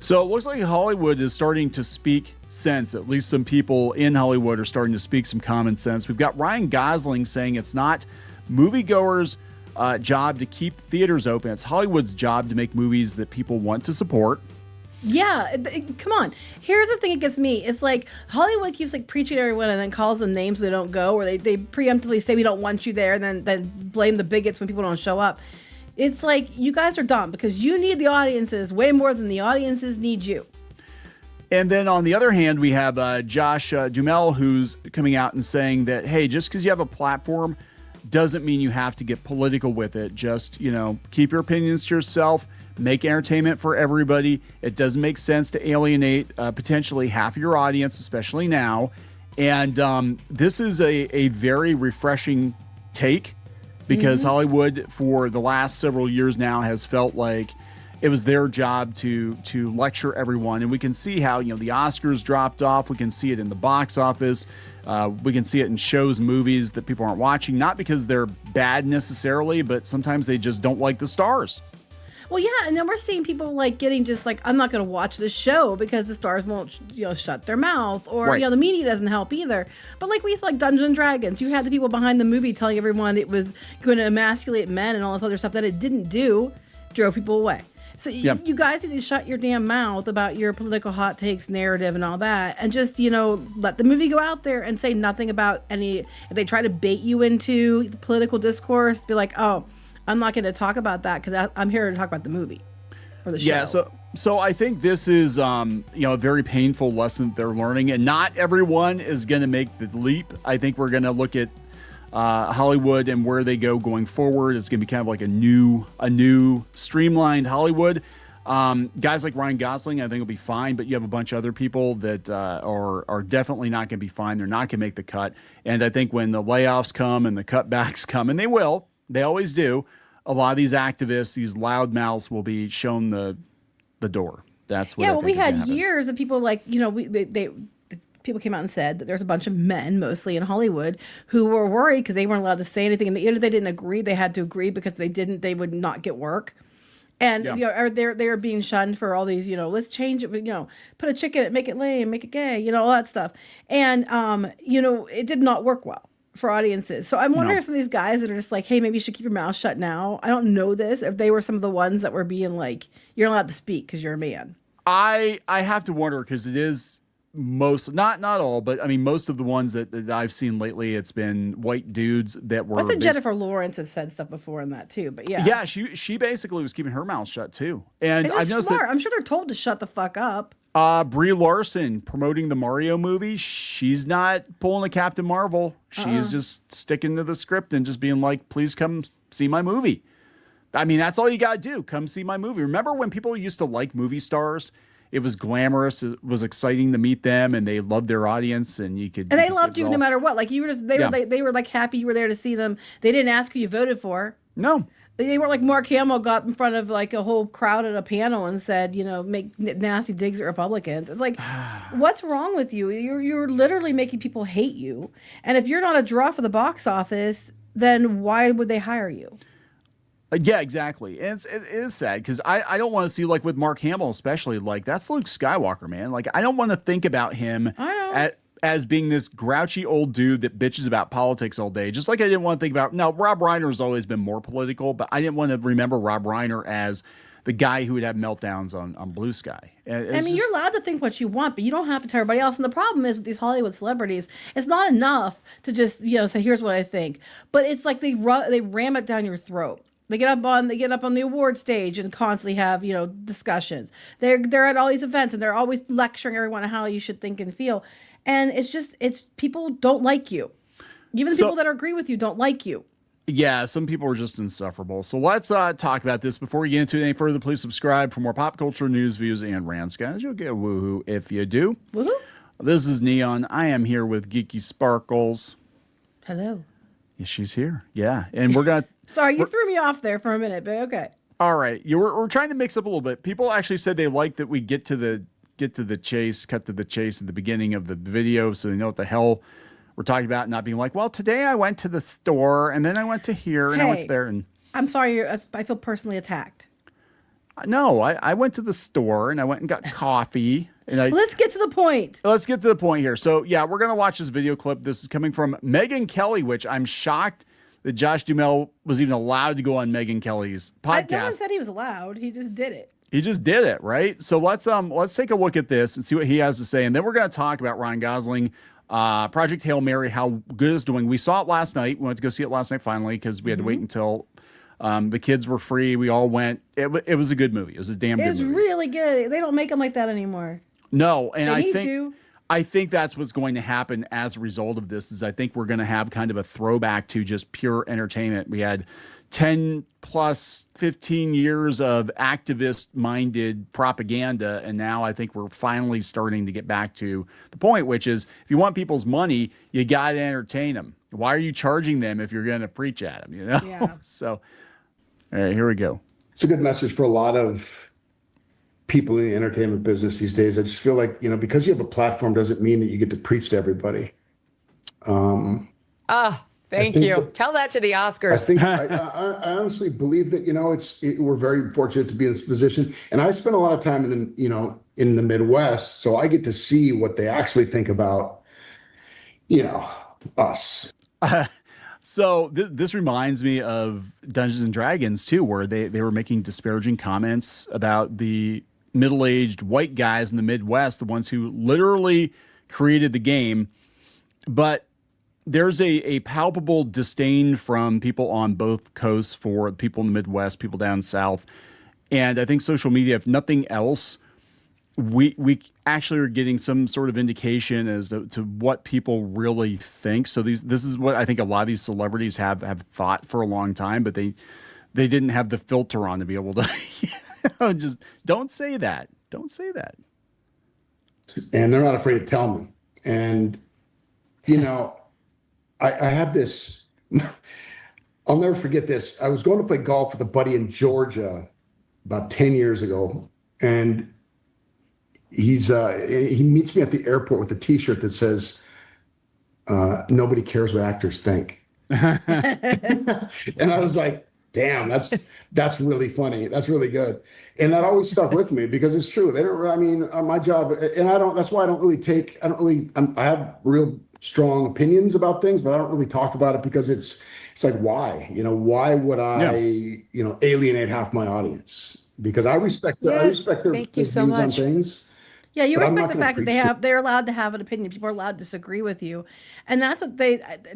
So it looks like Hollywood is starting to speak sense. At least some people in Hollywood are starting to speak some common sense. We've got Ryan Gosling saying it's not moviegoers' job to keep theaters open. It's Hollywood's job to make movies that people want to support. Yeah, come on. Here's the thing that gets me. It's like Hollywood keeps like preaching to everyone and then calls them names they don't go, or they preemptively say we don't want you there, and then blame the bigots when people don't show up. It's like, you guys are dumb because you need the audiences way more than the audiences need you. And then on the other hand, we have Josh Duhamel, who's coming out and saying that, hey, just because you have a platform doesn't mean you have to get political with it. Just, keep your opinions to yourself, make entertainment for everybody. It doesn't make sense to alienate potentially half of your audience, especially now. And this is a very refreshing take, because Hollywood for the last several years now has felt like it was their job to lecture everyone. And we can see how, the Oscars dropped off. We can see it in the box office. We can see it in shows, movies that people aren't watching, not because they're bad necessarily, but sometimes they just don't like the stars. Well, yeah, and then we're seeing people like getting just like, I'm not going to watch this show because the stars won't, shut their mouth, or right. The media doesn't help either. But like we saw, like Dungeons and Dragons, you had the people behind the movie telling everyone it was going to emasculate men and all this other stuff that it didn't do, drove people away. So you guys need to shut your damn mouth about your political hot takes narrative and all that, and just let the movie go out there and say nothing about any. If they try to bait you into the political discourse, be like, oh, I'm not going to talk about that because I'm here to talk about the movie or the show. Yeah, so I think this is a very painful lesson that they're learning, and not everyone is going to make the leap. I think we're going to look at Hollywood and where they go going forward. It's going to be kind of like a new streamlined Hollywood. Guys like Ryan Gosling, I think will be fine, but you have a bunch of other people that are definitely not going to be fine. They're not going to make the cut. And I think when the layoffs come and the cutbacks come, and they always do, a lot of these activists, these loudmouths will be shown the door. That's what I think we is had gonna happen. Years of people like, people came out and said that there's a bunch of men, mostly in Hollywood, who were worried because they weren't allowed to say anything. And even if they didn't agree, they had to agree because they would not get work. And, they were being shunned for all these, let's change it, put a chick in it, make it lame, make it gay, all that stuff. And, it did not work well for audiences. So I'm wondering if some of these guys that are just like, hey, maybe you should keep your mouth shut now. I don't know this. If they were some of the ones that were being like, you're allowed to speak because you're a man. I have to wonder, because it is not all, but I mean, most of the ones that I've seen lately, it's been white dudes that were. I think Jennifer Lawrence has said stuff before in that too, but yeah. Yeah, she basically was keeping her mouth shut too. And I've noticed smart. I'm sure they're told to shut the fuck up. Brie Larson promoting the Mario movie. She's not pulling a Captain Marvel. She's just sticking to the script and just being like, please come see my movie. I mean, that's all you got to do. Come see my movie. Remember when people used to like movie stars? It was glamorous. It was exciting to meet them, and they loved their audience, and they loved you no matter what. Like, you were just, they were like happy you were there to see them. They didn't ask who you voted for. No. They weren't like Mark Hamill got in front of like a whole crowd at a panel and said, make nasty digs at Republicans. It's like, what's wrong with you? You're literally making people hate you. And if you're not a draw for the box office, then why would they hire you? Yeah, exactly. And it is sad because I don't want to see, like with Mark Hamill especially, like that's Luke Skywalker, man. Like I don't want to think about him as being this grouchy old dude that bitches about politics all day. Just like I didn't want to think about, now Rob Reiner has always been more political, but I didn't want to remember Rob Reiner as the guy who would have meltdowns on Blue Sky. You're allowed to think what you want, but you don't have to tell everybody else. And the problem is with these Hollywood celebrities, it's not enough to just, say, here's what I think. But it's like they ram it down your throat. They get up on the award stage and constantly have, discussions. They're at all these events and they're always lecturing everyone on how you should think and feel. And it's people don't like you. Even the people that agree with you don't like you. Yeah, some people are just insufferable. So let's talk about this. Before we get into it any further, please subscribe for more pop culture news, views, and rants, guys. You'll get a woohoo if you do. Woohoo. This is Kneon. I am here with Geeky Sparkles. Hello. Yeah, she's here. Yeah, and we're going to... Sorry, you threw me off there for a minute, but okay. All right. We're trying to mix up a little bit. People actually said they like that we cut to the chase at the beginning of the video so they know what the hell we're talking about, not being like, well, today I went to the store and then I went to here and I went to there. And I'm sorry, I feel personally attacked. No, I went to the store and I went and got coffee. And Let's get to the point. let's get to the point here. So yeah, we're gonna watch this video clip. This is coming from Megyn Kelly, which I'm shocked that Josh Duhamel was even allowed to go on Megyn Kelly's podcast. No one said he was allowed. He just did it. He just did it, right? So let's take a look at this and see what he has to say, and then we're gonna talk about Ryan Gosling, Project Hail Mary, how good it's doing. We saw it last night. We went to go see it last night finally because we had to wait until the kids were free. We all went. It was a good movie. It was a damn good movie. It was really good. They don't make them like that anymore. No, and They I think that's what's going to happen as a result of this. Is I think we're going to have kind of a throwback to just pure entertainment. We had 10 plus 15 years of activist minded propaganda, and now I think we're finally starting to get back to the point, which is if you want people's money, you got to entertain them. Why are you charging them if you're going to preach at them? You know. Yeah. So, all right, here we go. It's a good message for a lot of people in the entertainment business these days. I just feel like, because you have a platform doesn't mean that you get to preach to everybody. Thank you. Tell that to the Oscars. I honestly believe that, we're very fortunate to be in this position. And I spend a lot of time in the Midwest, so I get to see what they actually think about, us. So this reminds me of Dungeons and Dragons too, where they were making disparaging comments about the middle-aged white guys in the Midwest, the ones who literally created the game. But there's a palpable disdain from people on both coasts for people in the Midwest, people down south. And I think social media, if nothing else, we actually are getting some sort of indication as to what people really think. So this is what I think a lot of these celebrities have thought for a long time, but they didn't have the filter on to be able to just don't say that. Don't say that. And they're not afraid to tell me. And, I have this, I'll never forget this. I was going to play golf with a buddy in Georgia about 10 years ago. And he meets me at the airport with a T-shirt that says, "Nobody cares what actors think." And I was like, "Damn, that's really funny. That's really good." And that always stuck with me because it's true. They don't. I mean, my job, and I don't. That's why I don't really take. I don't really. I have real strong opinions about things, but I don't really talk about it because it's like, why? Why would I? Alienate half my audience? Because I respect. I respect their views on things. Yeah, you respect the fact that they're allowed to have an opinion. People are allowed to disagree with you. And that's what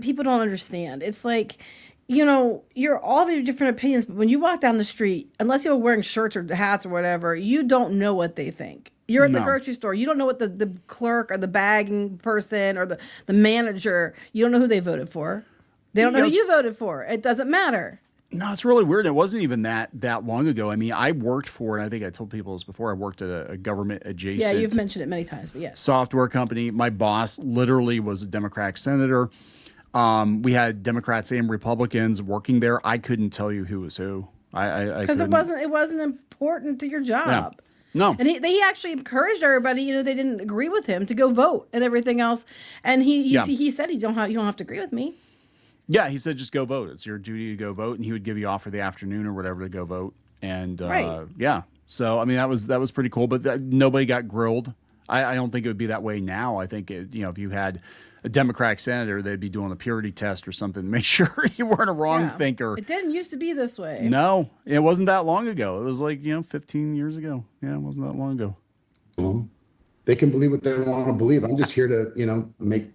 people don't understand. It's like, you're all of your different opinions, but when you walk down the street, unless you're wearing shirts or hats or whatever, you don't know what they think. You're at the grocery store. You don't know what the clerk or the bagging person or the manager, you don't know who they voted for. They don't know who you voted for. It doesn't matter. No, it's really weird. It wasn't even that long ago. I mean, I worked for, and I think I told people this before, I worked at a government adjacent. Yeah, you've mentioned it many times, but yes. Software company. My boss literally was a Democratic senator. We had Democrats and Republicans working there. I couldn't tell you who was who. Because it wasn't important to your job. Yeah. No. And he actually encouraged everybody, they didn't agree with him to go vote and everything else. And he said you don't have to agree with me. Yeah, he said just go vote. It's your duty to go vote, and he would give you off for the afternoon or whatever to go vote. And right. Yeah, so I mean that was pretty cool. But nobody got grilled. I don't think it would be that way now. I think if you had a Democratic senator, they'd be doing a purity test or something to make sure you weren't a wrong thinker. It didn't used to be this way. No, it wasn't that long ago. It was like 15 years ago. Yeah, it wasn't that long ago. They can believe what they want to believe. I'm just here to make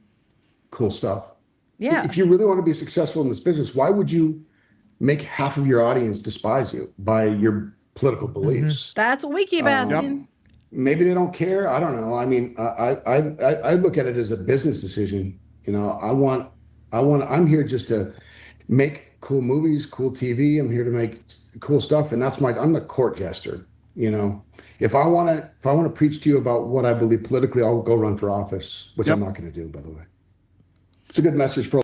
cool stuff. Yeah. If you really want to be successful in this business, why would you make half of your audience despise you by your political beliefs? That's what we keep asking. Yep. Maybe they don't care. I don't know. I mean, I look at it as a business decision. I'm here just to make cool movies, cool TV. I'm here to make cool stuff. And I'm the court jester. If I want to preach to you about what I believe politically, I'll go run for office, which I'm not going to do, by the way. It's a good message for.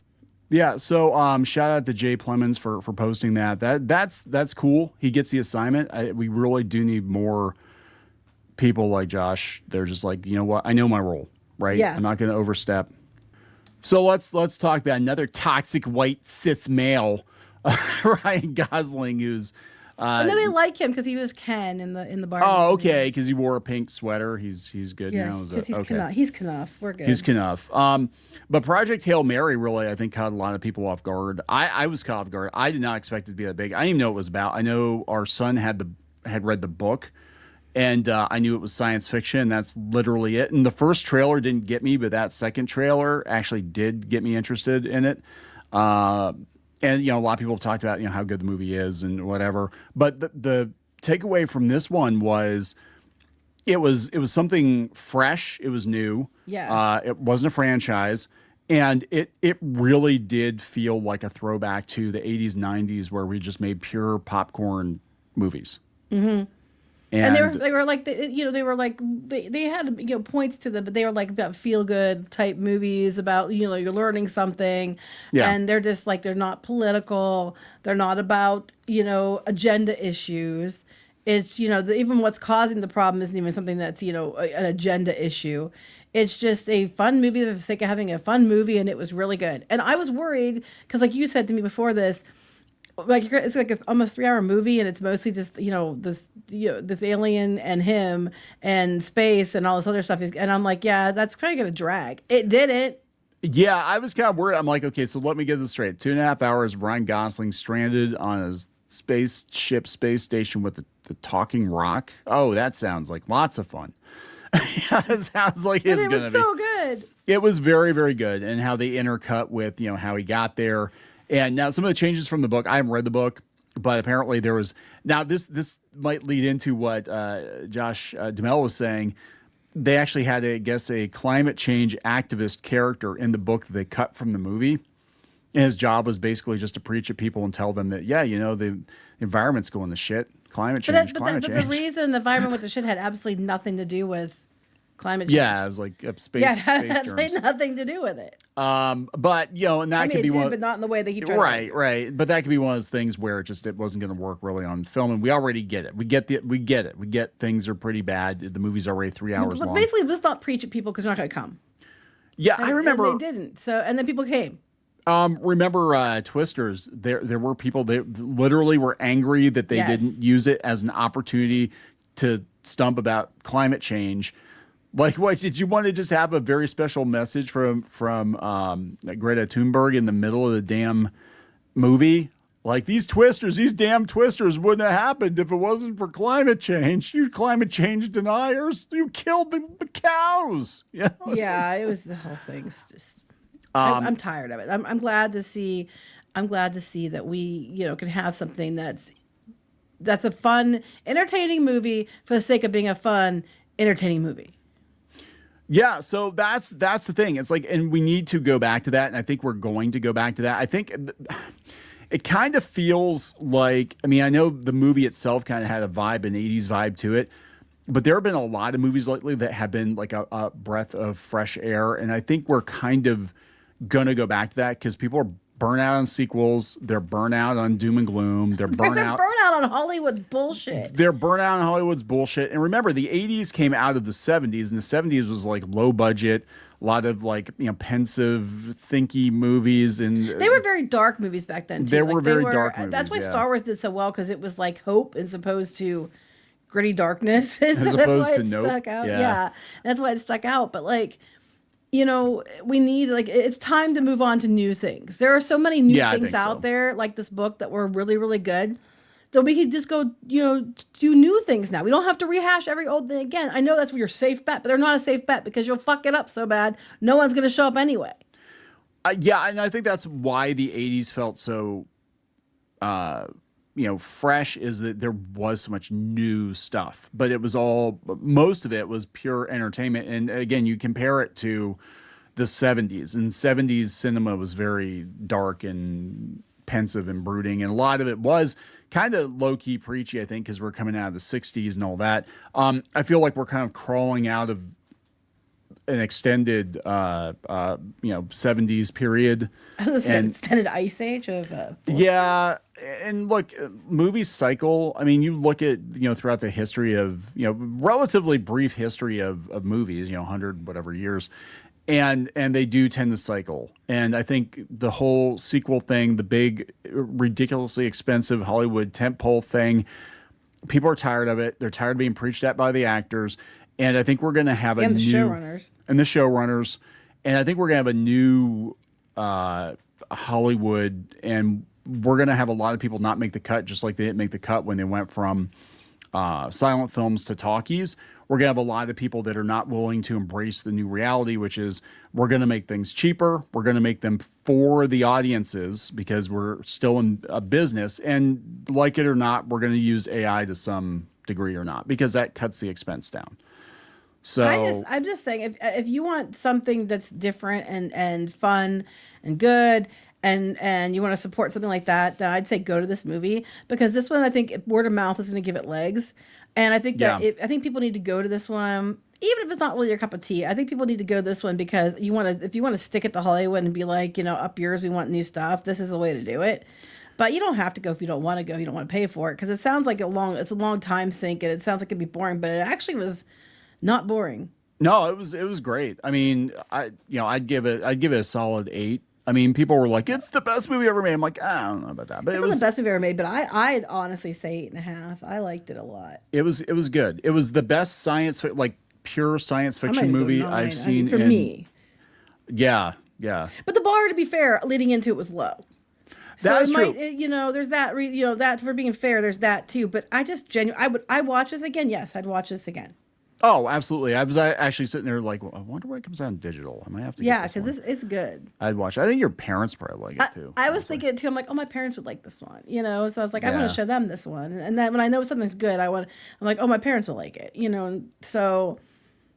Yeah. So shout out to Jay Plemons for posting that. That's cool. He gets the assignment. We really do need more people like Josh. They're just like, you know what? I know my role, right? Yeah. I'm not going to overstep. So let's talk about another toxic white cis male, Ryan Gosling, who's And then they like him because he was Ken in the bar. Oh, okay, because he wore a pink sweater. He's good Yeah, now. because Okay. He's Knuff. We're good. He's Knuff. But Project Hail Mary really, I think, caught a lot of people off guard. I was caught off guard. I did not expect it to be that big. I didn't even know what it was about. I know our son had read the book, and I knew it was science fiction. That's literally it. And the first trailer didn't get me, but that second trailer actually did get me interested in it. And a lot of people have talked about how good the movie is and whatever. But the takeaway from this one was it was something fresh. It was new. Yes. It wasn't a franchise, and it really did feel like a throwback to the 80s, 90s, where we just made pure popcorn movies. Mm-hmm. And they were like they had points to them, but they were like about feel good type movies about you're learning something, and they're just like they're not political, they're not about agenda issues. It's even what's causing the problem isn't even something that's an agenda issue. It's just a fun movie for the sake of having a fun movie, and it was really good. And I was worried because, like you said to me before this. Like it's like almost 3-hour movie, and it's mostly just this alien and him and space and all this other stuff. And I'm like, yeah, that's kind of gonna drag. It didn't. Yeah, I was kind of worried. I'm like, okay, so let me get this straight. 2.5 hours, Ryan Gosling stranded on a space station with the talking rock. Oh, that sounds like lots of fun. Yeah, it sounds like it's gonna be so good. It was very, very good, and how they intercut with how he got there. And now some of the changes from the book, I haven't read the book, but apparently there was, now this might lead into what Josh Duhamel was saying. They actually had, I guess, a climate change activist character in the book that they cut from the movie. And his job was basically just to preach at people and tell them that, the environment's going to shit. Climate change. But the reason the environment went to shit had absolutely nothing to do with climate change. Yeah, it was like space. Yeah, it had space absolutely nothing to do with it. But and that could be one, but not in the way that he tried. Right. But that could be one of those things where it wasn't going to work really on film, and we already get it. We get it. We get things are pretty bad. The movie's already 3 hours long. Basically, let's not preach at people because they're not going to come. Yeah, I remember and they didn't. So and then people came. Remember Twisters? There were people that literally were angry that they didn't use it as an opportunity to stump about climate change. Like, what did you want to just have a very special message from Greta Thunberg in the middle of the damn movie? Like, these damn twisters wouldn't have happened if it wasn't for climate change. You climate change deniers, you killed the cows. It was the whole thing's just. I'm tired of it. I'm glad to see. I'm glad to see that we can have something that's a fun, entertaining movie for the sake of being a fun, entertaining movie. Yeah, so that's the thing. It's like, and we need to go back to that, and I think we're going to go back to that. I think it kind of feels like, I know the movie itself kind of had an 80s vibe to it, but there have been a lot of movies lately that have been like a breath of fresh air, and I think we're kind of going to go back to that because people are burnt out on sequels. They're burnt out on doom and gloom. They're burnt out on Hollywood's bullshit. They're burnt out on Hollywood's bullshit. And remember, the 80s came out of the 70s, and the 70s was like low budget, a lot of like, pensive, thinky movies. And they were very dark movies back then, too. They were very dark movies. That's why Star Wars did so well, because it was like hope as opposed to gritty darkness. As opposed to Nope. Stuck out. Yeah. That's why it stuck out. But like, we need, like, it's time to move on to new things. There are so many new things out there, like this book, that were really, really good. So we could just go, do new things now. We don't have to rehash every old thing again. I know that's your safe bet, but they're not a safe bet because you'll fuck it up so bad, no one's going to show up anyway. Yeah, and I think that's why the 80s felt so, fresh, is that there was so much new stuff. But most of it was pure entertainment. And again, you compare it to the 70s. And 70s cinema was very dark and pensive and brooding. And a lot of it was kind of low-key preachy, I think, because we're coming out of the 60s and all that. I feel like we're kind of crawling out of an extended 70s period. An extended ice age of yeah. And look, movies cycle. You look at throughout the history of relatively brief history of movies, 100 whatever years, and they do tend to cycle. And I think the whole sequel thing, the big ridiculously expensive Hollywood tentpole thing, people are tired of it. They're tired of being preached at by the actors. And I think we're going to have and the showrunners. And the showrunners. And I think we're going to have a new Hollywood, and we're going to have a lot of people not make the cut, just like they didn't make the cut when they went from silent films to talkies. We're going to have a lot of people that are not willing to embrace the new reality, which is we're going to make things cheaper. We're going to make them for the audiences because we're still in a business. And like it or not, we're going to use AI to some degree or not, because that cuts the expense down. So I'm just saying, if you want something that's different and fun and good, and you want to support something like that, then I'd say go to this movie, because this one, I think word of mouth is going to give it legs. And I think that I think people need to go to this one, even if it's not really your cup of tea. I think people need to go to this one because if you want to stick it to Hollywood and be like, up yours, we want new stuff, this is the way to do it. But you don't have to go if you don't want to go. You don't want to pay for it, because it sounds like it's a long time sink, and it sounds like it'd be boring, but it actually was not boring. No, it was great. I mean, I'd give it a solid 8. I mean, people were like, it's the best movie ever made. I'm like, I don't know about that, but it was the best movie ever made. But I'd honestly say 8.5. I liked it a lot. It was good. It was the best pure science fiction movie I've seen. For me. Yeah. But the bar, to be fair, leading into it was low. That's true. There's that. That, for being fair, there's that too. But I just I watch this again. Yes, I'd watch this again. Oh, absolutely. I was actually sitting there like, well, I wonder why it comes out in digital. I might have to get this one. It's good. I'd watch it. I think your parents probably like it too. I was thinking it too. I'm like, oh, my parents would like this one. So I was like, I want to show them this one. And then when I know something's good, I'm like, oh, my parents will like it. And so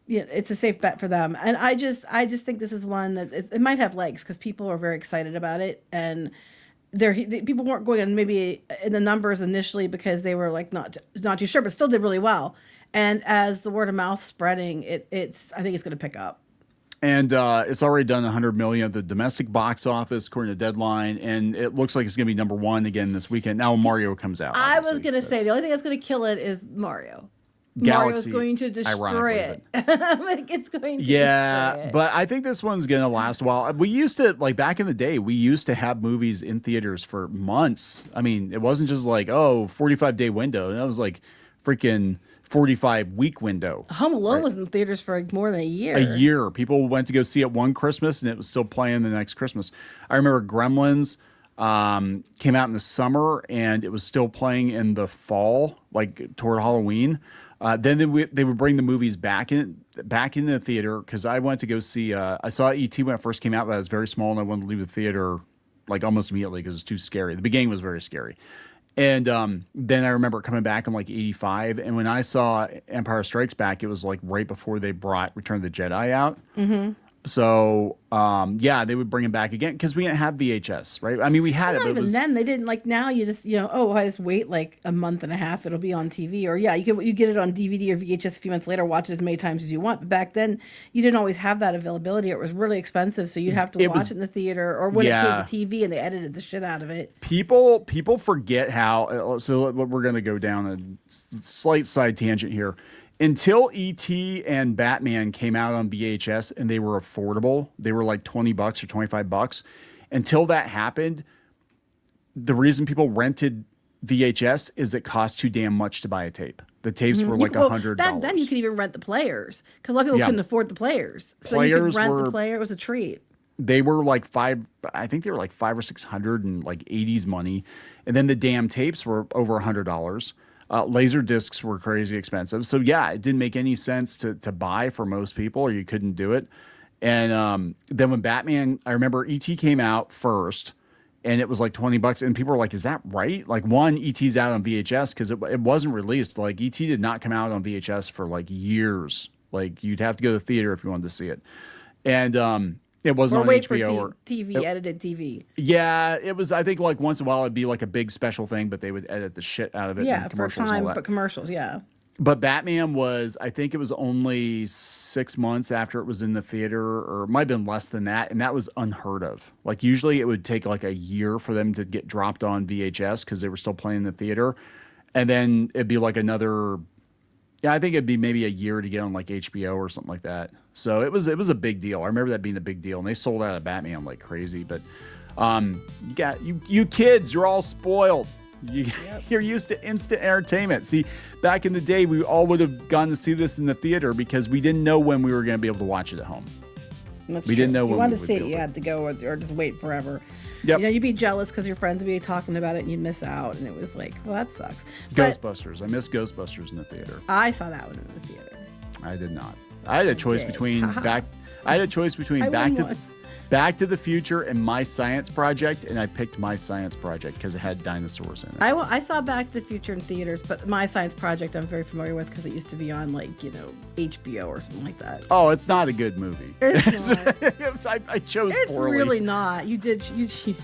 it's a safe bet for them. And I just think this is one that it might have legs, because people are very excited about it. And people weren't going on maybe in the numbers initially because they were like not too sure, but still did really well. And as the word of mouth spreading, I think it's going to pick up. And it's already done 100 million at the domestic box office, according to Deadline, and it looks like it's going to be number 1 again this weekend. Now Mario comes out. I was going to say the only thing that's going to kill it is Mario. Galaxy, Mario's going to destroy it. It's going to destroy it. But I think this one's going to last a while. We used to, back in the day, we used to have movies in theaters for months. I mean, it wasn't just 45-day window. That was freaking 45-week window. Home Alone was in theaters for more than a year. A year. People went to go see it one Christmas, and it was still playing the next Christmas. I remember Gremlins came out in the summer, and it was still playing in the fall, toward Halloween. Then they would bring the movies back in the theater, because I went to go see. I saw E.T. when it first came out, but I was very small, and I wanted to leave the theater almost immediately because it was too scary. The beginning was very scary. And then I remember coming back in 85. And when I saw Empire Strikes Back, it was right before they brought Return of the Jedi out. Mm-hmm. So, they would bring it back again because we didn't have VHS, right? I mean, we had it, but even then they didn't. Now you just, I just wait a month and a half, it'll be on TV. Or you get it on DVD or VHS a few months later, watch it as many times as you want. But back then you didn't always have that availability. It was really expensive. So you'd have to watch it in the theater, or when it came to TV and they edited the shit out of it. People forget how, so we're going to go down a slight side tangent here. Until E.T. and Batman came out on VHS and they were affordable, they were $20 or $25. Until that happened, the reason people rented VHS is it cost too damn much to buy a tape. The tapes were $100. Back then you could even rent the players, because a lot of people couldn't afford the players. So you could rent the player. It was a treat. They were I think they were $500 or $600 in 80s money. And then the damn tapes were over $100. Laser discs were crazy expensive. So it didn't make any sense to buy for most people, or you couldn't do it. And then when Batman, I remember E.T. came out first, and it was $20, and people were like, is that right? E.T.'s out on VHS because it wasn't released. E.T. did not come out on VHS for years. You'd have to go to the theater if you wanted to see it. And it wasn't on HBO or TV, edited TV. Yeah, it was. I think once in a while it'd be a big special thing, but they would edit the shit out of it. Yeah, for time, but commercials, yeah. But Batman was, I think it was only 6 months after it was in the theater, or it might have been less than that, and that was unheard of. Usually it would take a year for them to get dropped on VHS because they were still playing in the theater, and then it'd be another Yeah, I think it'd be maybe a year to get on like HBO or something like that. So it was a big deal. I remember that being a big deal, and they sold out of Batman like crazy. But you got you kids, you're all spoiled. You're used to instant entertainment. See, back in the day, we all would have gone to see this in the theater because we didn't know when we were going to be able to watch it at home. We didn't know when you wanted we to would see be it. You able had to go or just wait forever. Yep. You'd be jealous because your friends would be talking about it and you'd miss out, and it was like, well, that sucks. But Ghostbusters. I miss Ghostbusters in the theater. I saw that one in the theater. I did not. I had a choice between Back to the Future and My Science Project, and I picked My Science Project because it had dinosaurs in it. I saw Back to the Future in theaters, but My Science Project I'm very familiar with because it used to be on HBO or something like that. Oh, it's not a good movie. It's not. I chose It's poorly. really not. You did. You did.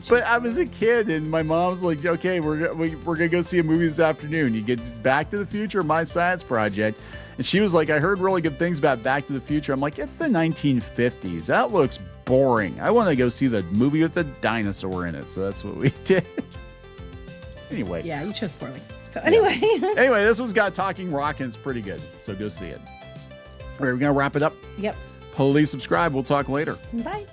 But I was a kid, and my mom was like, "Okay, we're gonna go see a movie this afternoon. You get Back to the Future, My Science Project." And she was like, "I heard really good things about Back to the Future." I'm like, "It's the 1950s. That looks boring. I want to go see the movie with the dinosaur in it." So that's what we did. Anyway. Yeah, you chose poorly. So anyway. Anyway, this one's got Talking Rock, and it's pretty good. So go see it. All right, we're gonna wrap it up. Yep. Please subscribe. We'll talk later. Bye.